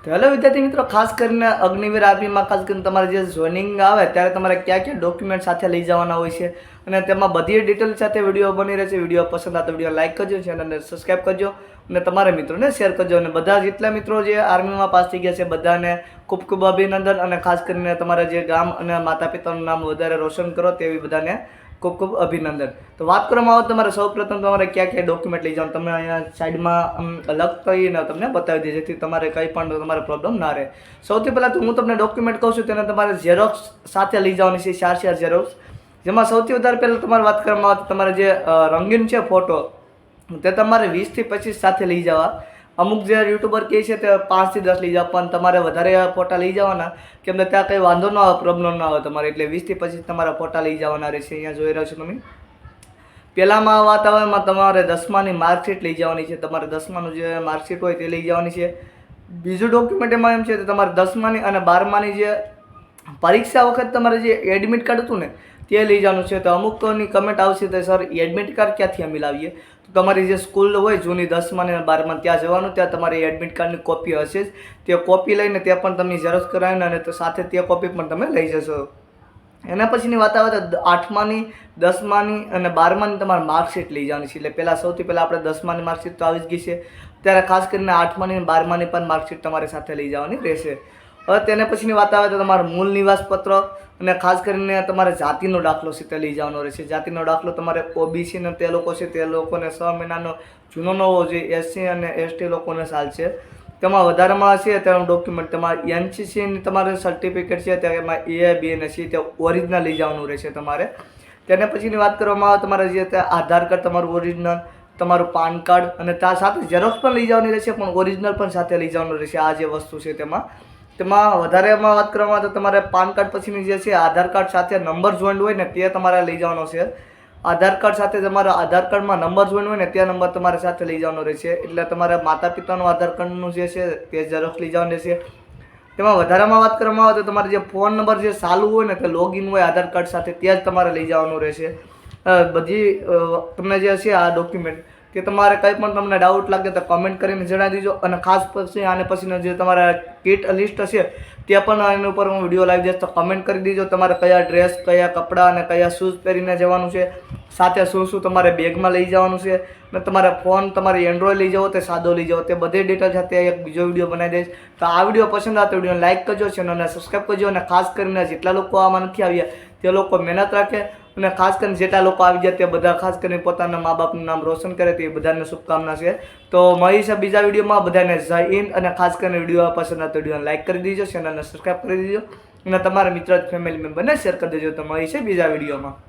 તો હેલો વિદ્યાર્થી મિત્રો, ખાસ કરીને અગ્નિવીર આર્મીમાં ખાસ કરીને તમારે જે જોઈનિંગ આવે ત્યારે તમારે કયા કયા ડોક્યુમેન્ટ સાથે લઈ જવાના હોય છે અને તેમાં બધી ડિટેલ સાથે વિડીયો બની રહે છે. વિડીયો પસંદ આવે તો વિડીયો લાઇક કરજો, ચેનલને સબસ્ક્રાઈબ કરજો અને તમારા મિત્રોને શેર કરજો. અને બધા જેટલા મિત્રો જે આર્મીમાં પાસ થઈ ગયા છે બધાને ખૂબ ખૂબ અભિનંદન. અને ખાસ કરીને તમારા જે ગામ અને માતા પિતાનું નામ વધારે રોશન કરો તેવી બધાને ખૂબ ખૂબ અભિનંદન. તો વાત કરવામાં આવે તમારે સૌપ્રથમ તમારે ક્યાં ક્યાં ડોક્યુમેન્ટ લઈ જવાનું તમે અહીંયા સાઈડમાં અલગ કરીને તમને બતાવી દઈએ, જેથી તમારે કંઈ પણ તમારે પ્રોબ્લેમ ના રહે. સૌથી પહેલાં તો હું તમને ડોક્યુમેન્ટ કહું છું તેને તમારે ઝેરોક્સ સાથે લઈ જવાની છે, 4 ઝેરોક્સ. જેમાં સૌથી વધારે પહેલાં તમારે વાત કરવામાં આવે તો તમારે જે રંગીન છે ફોટો તે તમારે 20 થી 25 સાથે લઈ જવા. અમુક જે યુટ્યુબર કહે છે તે 5 થી 10 લઈ જાવ, પણ તમારે વધારે ફોટા લઈ જવાના કેમ કે ત્યાં કંઈ વાંધો ન આવે, પ્રોબ્લેમ ન આવે તમારે, એટલે 20 થી 25 તમારા ફોટા લઈ જવાના રહેશે. અહીંયા જોઈ રહ્યો છો તમે. પહેલામાં વાત આવે એમાં તમારે 10માની માર્કશીટ લઈ જવાની છે. તમારે 10માનું જે માર્કશીટ હોય તે લઈ જવાની છે. બીજું ડોક્યુમેન્ટ એમાં એમ છે કે તમારે 10માની અને 12માની જે પરીક્ષા વખત તમારે જે એડમિટ કાર્ડ હતું ને તે લઈ જવાનું છે. તો અમુકની કમેન્ટ આવશે તો સર એડમિટ કાર્ડ ક્યાંથી અમે લાવીએ? તો તમારી જે સ્કૂલ હોય જૂની 10માની અને 12માની ત્યાં જવાનું, ત્યાં તમારી એડમિટ કાર્ડની કોપી હશે જ. તે કોપી લઈને ત્યાં પણ તમે ઝેરોક્સ કરાવીને અને તો સાથે તે કોપી પણ તમે લઈ જશો. એના પછીની વાત આવે તો 8માની 10માની અને 12માની તમારે માર્કશીટ લઈ જવાની છે. એટલે પહેલાં સૌથી પહેલાં આપણે 10માની માર્કશીટ તો આવી જ ગઈ છે, ત્યારે ખાસ કરીને 8માની અને 12માની પણ માર્કશીટ તમારે સાથે લઈ જવાની રહેશે. હવે તેના પછીની વાત આવે તો તમારું મૂળ નિવાસપત્ર અને ખાસ કરીને તમારે જાતિનો દાખલો છે તે લઈ જવાનો રહેશે. જાતિનો દાખલો તમારે ઓબીસી ને તે લોકો છે તે લોકોને 6 મહિનાનો જૂનો ન હોવો જોઈએ. એસસી અને એસટી લોકોને ચાલશે. તેમાં વધારામાં છે તેનું ડોક્યુમેન્ટ તમારે એનસીસીની તમારે સર્ટિફિકેટ છે તેમાં એ બી અને સી તે ઓરિજિનલ લઈ જવાનું રહેશે તમારે. તેના પછીની વાત કરવામાં આવે તમારે જે આધાર કાર્ડ તમારું ઓરિજિનલ, તમારું પાન કાર્ડ અને ત્યાં સાથે ઝેરોક્સ પણ લઈ જવાની રહેશે, પણ ઓરિજિનલ પણ સાથે લઈ જવાનું રહેશે. આ જે વસ્તુ છે તેમાં વધારેમાં વાત કરવામાં આવે તો તમારે પાન કાર્ડ પછીની જે છે આધાર કાર્ડ સાથે નંબર જોઈન્ટ હોય ને તે તમારે લઈ જવાનો છે. આધાર કાર્ડ સાથે તમારા આધાર કાર્ડમાં નંબર જોઈન્ટ હોય ને તે નંબર તમારે સાથે લઈ જવાનો રહેશે. એટલે તમારા માતા પિતાનું આધાર કાર્ડનું જે છે તે ઝેરોક્સ લઈ જવાનું રહેશે. તેમાં વધારામાં વાત કરવામાં આવે તો તમારે જે ફોન નંબર જે ચાલુ હોય ને તે લોગિન હોય આધાર કાર્ડ સાથે તે જ તમારે લઈ જવાનું રહેશે. બધી તમને જે છે આ ડોક્યુમેન્ટ કે તમારે કંઈ પણ તમને ડાઉટ લાગે તો કમેન્ટ કરીને જણાવી દીજો. અને ખાસ પછી આને પછીનો જે તમારા કિટ લિસ્ટ હશે તે પણ એના ઉપર હું વિડીયો લાવી દઈશ, તો કમેન્ટ કરી દીજો તમારે કયા ડ્રેસ, કયા કપડાં અને કયા શૂઝ પહેરીને જવાનું છે, સાથે શું શું તમારે બેગમાં લઈ જવાનું છે, અને તમારે ફોન તમારે એન્ડ્રોઈડ લઈ જવો તે સાદો લઈ જવો, તે બધી ડિટેલ સાથે એક બીજો વિડીયો બનાવી દઈશ. તો આ વિડીયો પસંદ આવે તો વિડીયોને લાઇક કરજો, ચેનલને સબસ્ક્રાઈબ કરજો. અને ખાસ કરીને જેટલા લોકો આમાં નથી આવ્યા તે લોકો મહેનત રાખે અને ખાસ કરીને જેટલા લોકો આવી જાય તે બધા ખાસ કરીને પોતાના મા બાપનું નામ રોશન કરે તે બધાને શુભકામના છે. તો મળીશું બીજા વિડીયોમાં. બધાને જય હિન્દ. અને ખાસ કરીને વિડીયો પસંદ આવે તો વિડીયોને લાઇક કરી દીજો, ચેનલને સબસ્ક્રાઈબ કરી દીજો અને તમારા મિત્ર ફેમિલી મેમ્બરને શેર કરી દેજો. તો મળીશું બીજા વિડીયોમાં.